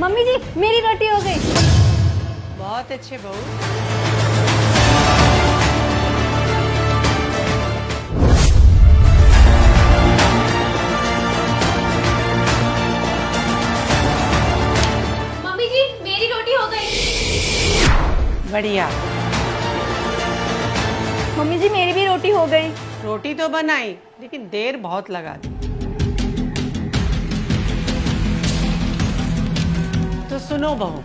Mummy जी मेरी रोटी हो गई। बहुत अच्छे बहू। मम्मी जी मेरी रोटी हो गई। बढ़िया। मम्मी जी मेरी भी रोटी हो गई। रोटी तो बनाई लेकिन देर बहुत लगा दी। तो सुनो बहू,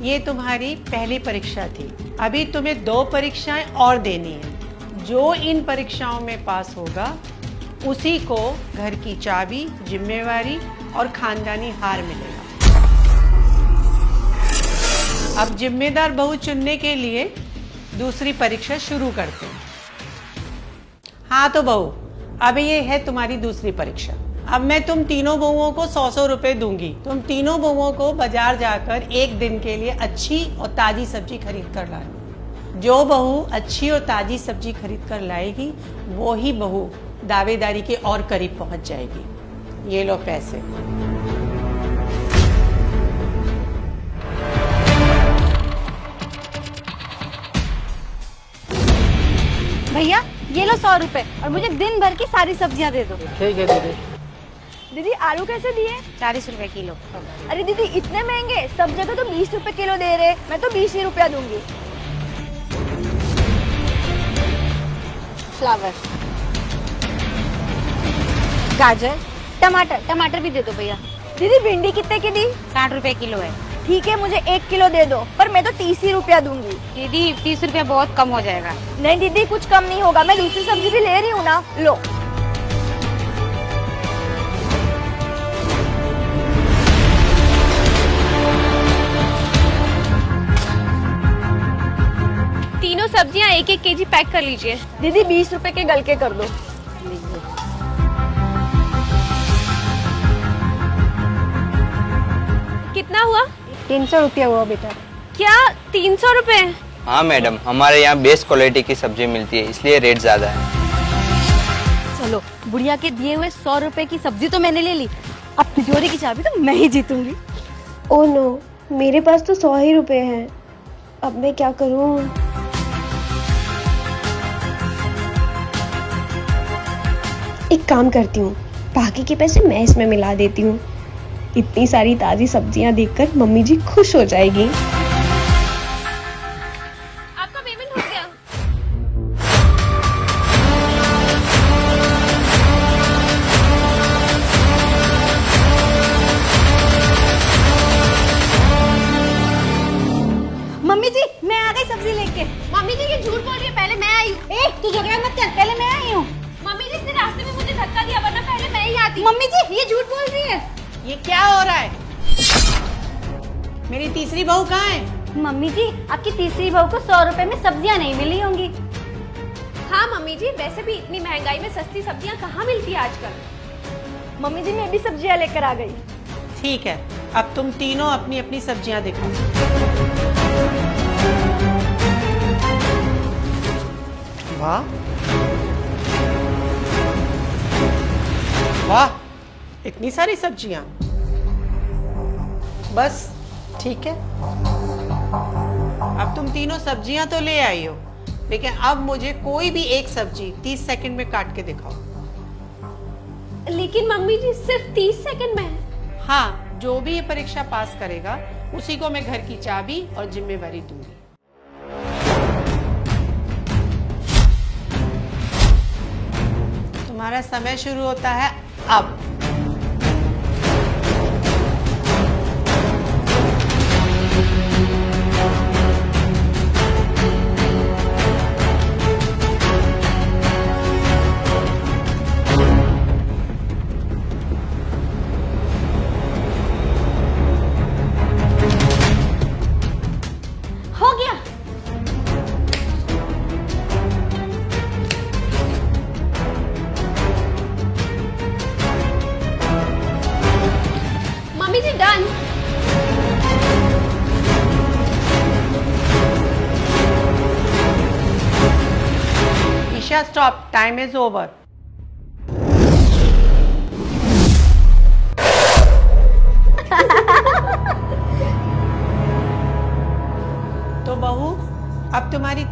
ये तुम्हारी पहली परीक्षा थी। अभी तुम्हें 2 परीक्षाएं और देनी है। जो इन परीक्षाओं में पास होगा उसी को घर की चाबी, जिम्मेवारी और खानदानी हार मिलेगा। अब जिम्मेदार बहू चुनने के लिए दूसरी परीक्षा शुरू करते हैं। हाँ तो बहू, अब ये है तुम्हारी दूसरी परीक्षा। अब मैं तुम तीनों बहुओं को 100-100 रुपए दूंगी। तुम तीनों बहुओं को बाजार जाकर एक दिन के लिए अच्छी और ताजी सब्जी खरीद कर लाए। जो बहू अच्छी और ताजी सब्जी खरीद कर लाएगी वो ही बहू दावेदारी के और करीब पहुंच जाएगी। ये लो पैसे। भैया ये लो 100 रुपए और मुझे दिन भर की सारी सब्जियां दे दो। ठीक है दीदी। दीदी आलू कैसे दिए? 40 रुपए किलो। अरे दीदी इतने महंगे, सब जगह तो 20 रुपए किलो दे रहे। मैं तो 20 ही रुपया दूंगी। फ्लावर, गाजर, टमाटर, टमाटर भी दे दो भैया। दीदी भिंडी कितने की दी? 60 रुपए किलो है। ठीक है मुझे 1 किलो दे दो, पर मैं तो 30 ही रुपया दूंगी। दीदी 30 रुपया बहुत कम हो जाएगा। नहीं दीदी कुछ कम नहीं होगा, मैं दूसरी सब्जी भी ले रही हूँ ना। लो। तीनों सब्जियां 1-1 केजी पैक कर लीजिए। दीदी 20 रुपए के गल के कर दो। कितना हुआ? 300 रुपया हुआ बेटा। क्या 300 रुपए? हाँ मैडम, हमारे यहाँ बेस्ट क्वालिटी की सब्जी मिलती है इसलिए रेट ज़्यादा है। चलो बुढ़िया के दिए हुए 100 रुपए की सब्जी तो मैंने ले ली, अब तिजोरी की चाबी तो मैं ही जीतूंगी। ओह नो, मेरे पास तो 100 ही रुपए हैं। अब मैं क्या करूं? एक काम करती हूँ, बाकी के पैसे मैं इसमें मिला देती हूँ। इतनी सारी ताजी सब्जियां देखकर मम्मी जी खुश हो जाएगी। आपका पेमेंट हो गया। मम्मी जी मैं आ गई सब्जी लेके। मम्मी जी ये झूठ बोल रही है, पहले मैं आई हूँ। ए तू झगड़ा मत कर, पहले मैं आई हूँ। मम्मी जी इसने रास्ते में मुझे धक्का दिया, वरना पहले मैं ही आती। मम्मी जी ये झूठ बोल रही है। ये क्या हो रहा है? मेरी तीसरी बहू कहाँ है? मम्मी जी आपकी तीसरी बहू को 100 रुपए में सब्जियां नहीं मिली होंगी। हाँ मम्मी जी, वैसे भी इतनी महंगाई में सस्ती सब्जियां कहाँ मिलती है आजकल। मम्मी जी मैं भी सब्जियां लेकर आ गई। ठीक है, अब तुम तीनों अपनी अपनी सब्जियां दिखाओ। वाह वाह, इतनी सारी सब्जियां। बस ठीक है, अब तुम तीनों सब्जियां तो ले आई हो, लेकिन अब मुझे कोई भी एक सब्जी 30 सेकंड में काट के दिखाओ। लेकिन मम्मी जी सिर्फ 30 सेकंड में है। हाँ, जो भी ये परीक्षा पास करेगा उसी को मैं घर की चाबी और जिम्मेवारी दूंगी। तुम्हारा समय शुरू होता है अब। हो गया। Mummy ji done. Isha stop, time is over.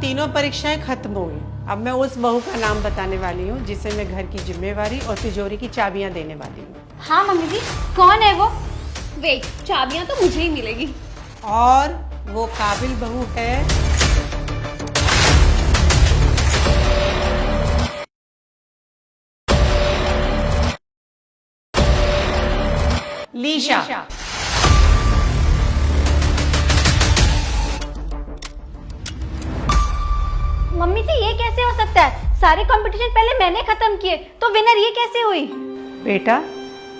तीनों परीक्षाएं खत्म हो गई। अब मैं उस बहू का नाम बताने वाली हूँ जिसे मैं घर की जिम्मेवारी और तिजोरी की चाबियां देने वाली हूँ। हाँ मम्मी जी, कौन है वो? वेट, चाबियां तो मुझे ही मिलेगी। और वो काबिल बहू है लीशा। मम्मी जी ये कैसे हो सकता है? सारे कंपटीशन पहले मैंने खत्म किए, तो विनर ये कैसे हुई? बेटा,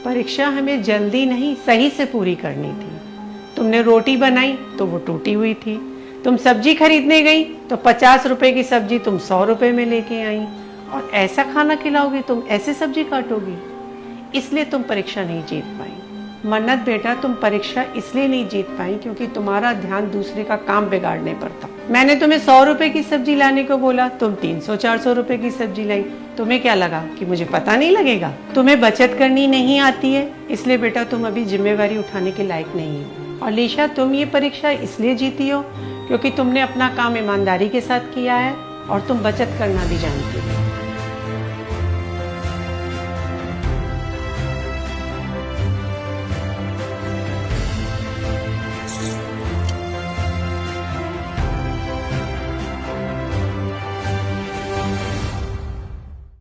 परीक्षा हमें जल्दी नहीं सही से पूरी करनी थी। तुमने रोटी बनाई तो वो टूटी हुई थी। तुम सब्जी खरीदने गई तो 50 रुपए की सब्जी तुम 100 रुपए में लेके आई। और ऐसा खाना खिलाओगी, तुम ऐसे सब्जी काटोगी, इसलिए तुम परीक्षा नहीं जीत पाई। मन्नत बेटा, तुम परीक्षा इसलिए नहीं जीत पाई क्योंकि तुम्हारा ध्यान दूसरे का काम बिगाड़ने पर था। मैंने तुम्हें 100 रुपए की सब्जी लाने को बोला, तुम 300-400 रुपए की सब्जी लाई। तुम्हें क्या लगा कि मुझे पता नहीं लगेगा? तुम्हें बचत करनी नहीं आती है, इसलिए बेटा तुम अभी जिम्मेवारी उठाने के लायक नहीं हो। और लीशा, तुम ये परीक्षा इसलिए जीती हो क्योंकि तुमने अपना काम ईमानदारी के साथ किया है और तुम बचत करना भी जानती हो।